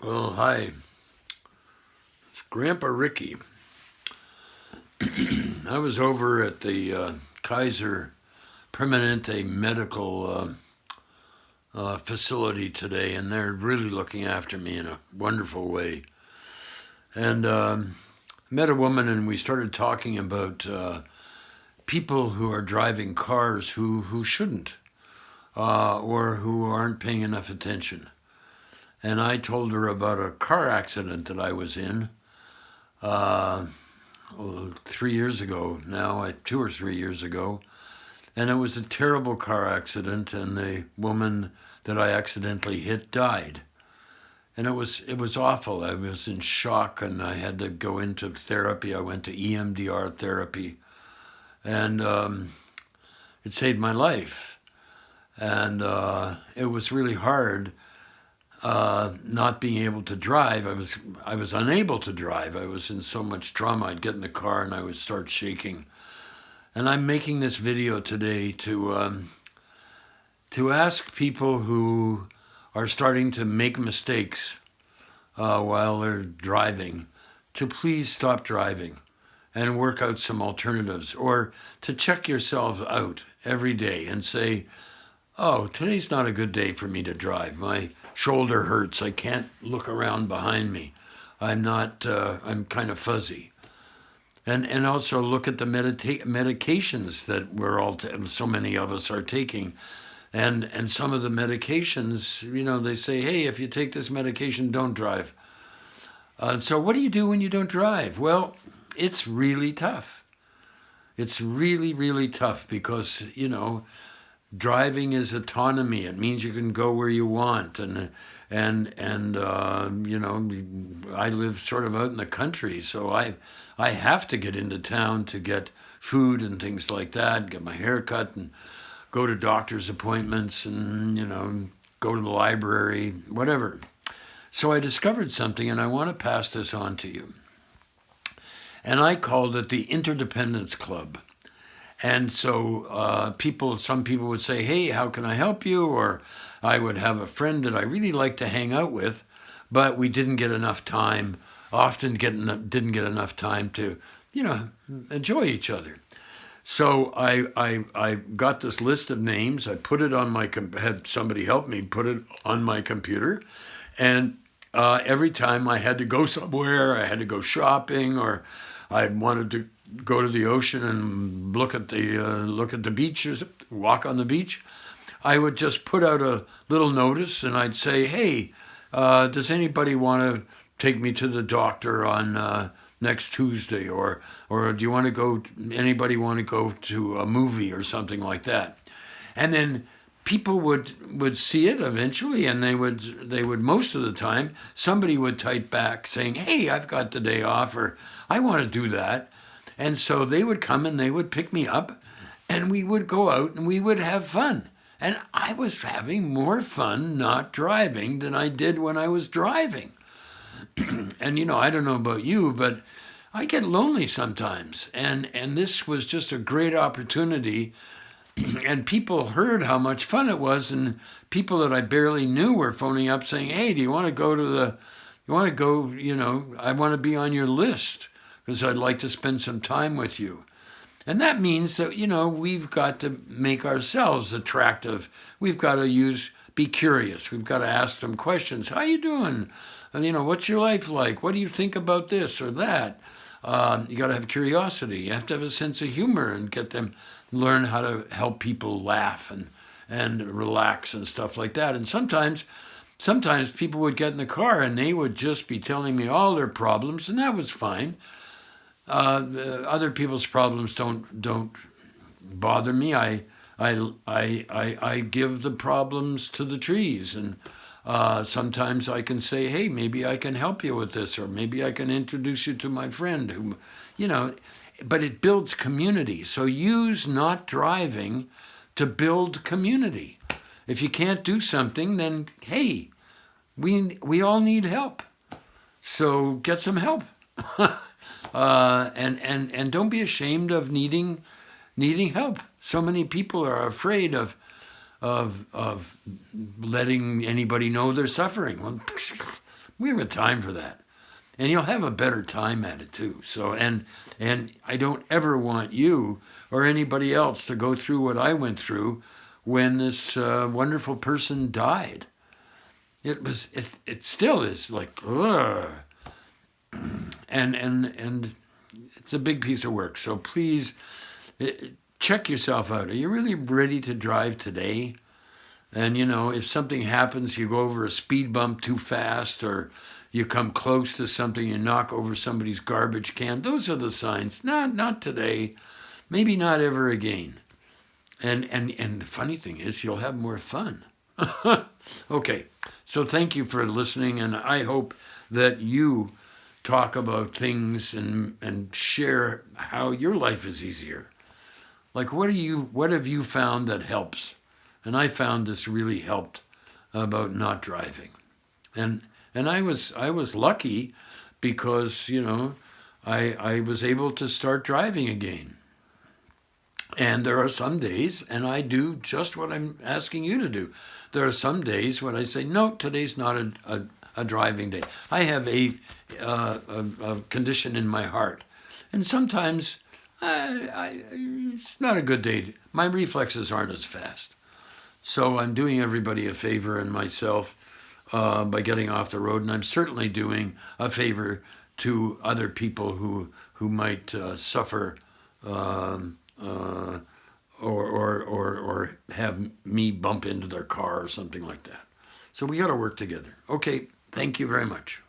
Well, hi, it's Grandpa Ricky. I was over at the Kaiser Permanente Medical facility today, and they're really looking after me in a wonderful way. And met a woman, and we started talking about people who are driving cars who shouldn't, or who aren't paying enough attention. And I told her about a car accident that I was in. Uh, 3 years ago now, 2 or 3 years ago, and it was a terrible car accident, and the woman that I accidentally hit died, and it was awful. I was in shock, and I had to go into therapy. I went to EMDR therapy, and it saved my life, and it was really hard. Not being able to drive, I was unable to drive. I was in so much trauma. I'd get in the car and I would start shaking. And I'm making this video today to ask people who are starting to make mistakes while they're driving to please stop driving and work out some alternatives, or to check yourself out every day and say, oh, today's not a good day for me to drive. My shoulder hurts. I can't look around behind me. I'm kind of fuzzy. And also look at the medications that so many of us are taking. And some of the medications, they say, hey, if you take this medication, don't drive. So what do you do when you don't drive? Well, it's really tough. It's really, really tough because, driving is autonomy. It means you can go where you want, and I live sort of out in the country, so I have to get into town to get food and things like that, get my hair cut, and go to doctor's appointments, and go to the library, whatever. So I discovered something, and I want to pass this on to you. And I called it the Interdependence Club. And so some people would say, hey, how can I help you? Or I would have a friend that I really like to hang out with, but we didn't get enough time, didn't get enough time to, enjoy each other. So I got this list of names. I put it on had somebody help me put it on my computer. And every time I had to go somewhere, I had to go shopping, or I wanted to go to the ocean and look at the beach, or walk on the beach, I would just put out a little notice, and I'd say, hey, does anybody want to take me to the doctor on next Tuesday, or do you want to go? Anybody want to go to a movie or something like that? And then people would see it eventually, and they would most of the time somebody would type back saying, hey, I've got the day off, or I want to do that. And so they would come and they would pick me up, and we would go out and we would have fun. And I was having more fun not driving than I did when I was driving. And I don't know about you, but I get lonely sometimes. And this was just a great opportunity. And people heard how much fun it was, and people that I barely knew were phoning up saying, hey, do you want to go I want to be on your list because I'd like to spend some time with you. And that means that, we've got to make ourselves attractive. We've got to be curious. We've got to ask them questions. How you doing? And, what's your life like? What do you think about this or that? You got to have curiosity. You have to have a sense of humor and learn how to help people laugh and relax and stuff like that. And sometimes people would get in the car and they would just be telling me all their problems, and that was fine. Other people's problems don't bother me. I give the problems to the trees, and sometimes I can say, hey, maybe I can help you with this, or maybe I can introduce you to my friend who, but it builds community. So use not driving to build community. If you can't do something, then hey, we all need help. So get some help. And don't be ashamed of needing help. So many people are afraid of letting anybody know they're suffering. Well, We have a time for that. And you'll have a better time at it too. So, and I don't ever want you or anybody else to go through what I went through when this wonderful person died. It still is like, ugh. And it's a big piece of work. So please check yourself out. Are you really ready to drive today? And if something happens, you go over a speed bump too fast, or you come close to something, you knock over somebody's garbage can. Those are the signs. Not today. Maybe not ever again. And the funny thing is, you'll have more fun. Okay, so thank you for listening, and I hope that you talk about things and share how your life is easier. Like, what have you found that helps? And I found this really helped about not driving. And I was lucky because, I was able to start driving again. And there are some days, and I do just what I'm asking you to do. There are some days when I say, no, today's not a driving day. I have a condition in my heart. And sometimes it's not a good day. My reflexes aren't as fast. So I'm doing everybody a favor and myself by getting off the road. And I'm certainly doing a favor to other people who might suffer or have me bump into their car or something like that. So we got to work together. Okay, thank you very much.